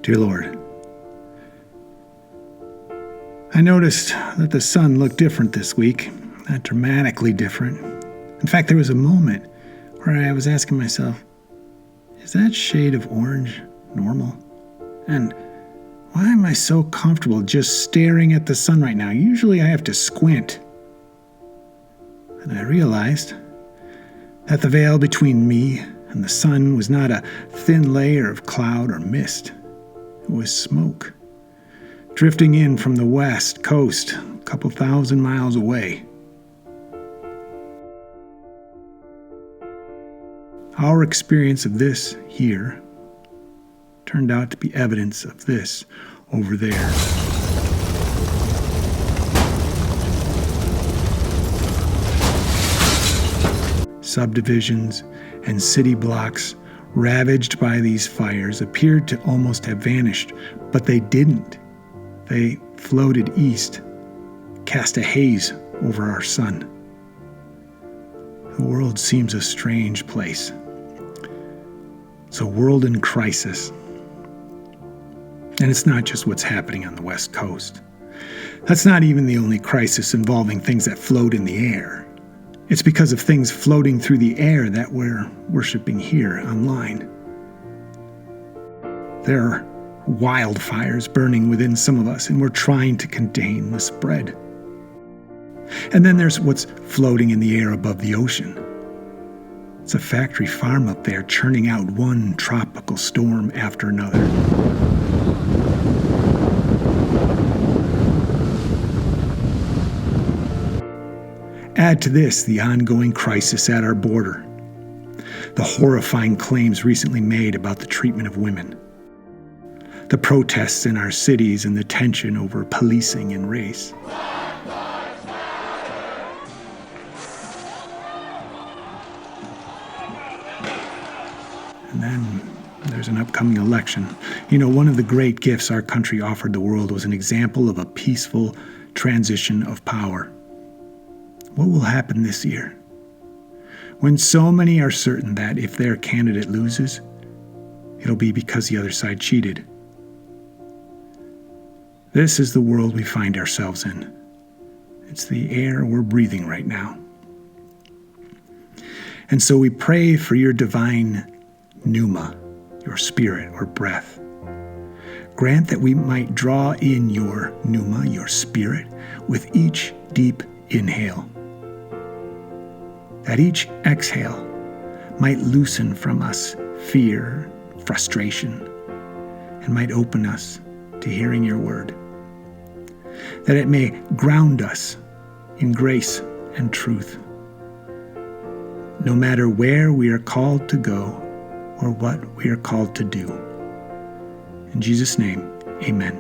Dear Lord, I noticed that the sun looked different this week, not dramatically different. In fact, there was a moment where I was asking myself, is that shade of orange normal? And why am I so comfortable just staring at the sun right now? Usually I have to squint. And I realized that the veil between me and the sun was not a thin layer of cloud or mist. It was smoke, drifting in from the west coast, a couple thousand miles away. Our experience of this here turned out to be evidence of this over there. Subdivisions and city blocks ravaged by these fires appeared to almost have vanished, but they didn't. They floated east, cast a haze over our sun. The world seems a strange place. It's a world in crisis. And it's not just what's happening on the West Coast. That's not even the only crisis involving things that float in the air. It's because of things floating through the air that we're worshiping here online. There are wildfires burning within some of us, and we're trying to contain the spread. And then there's what's floating in the air above the ocean. It's a factory farm up there churning out one tropical storm after another. Add to this the ongoing crisis at our border, the horrifying claims recently made about the treatment of women, the protests in our cities and the tension over policing and race. And then there's an upcoming election. You know, one of the great gifts our country offered the world was an example of a peaceful transition of power. What will happen this year? When so many are certain that if their candidate loses, it'll be because the other side cheated. This is the world we find ourselves in. It's the air we're breathing right now. And so we pray for your divine pneuma, your spirit or breath. Grant that we might draw in your pneuma, your spirit, with each deep inhale. That each exhale might loosen from us fear, frustration, and might open us to hearing your word. That it may ground us in grace and truth, no matter where we are called to go or what we are called to do. In Jesus' name, amen.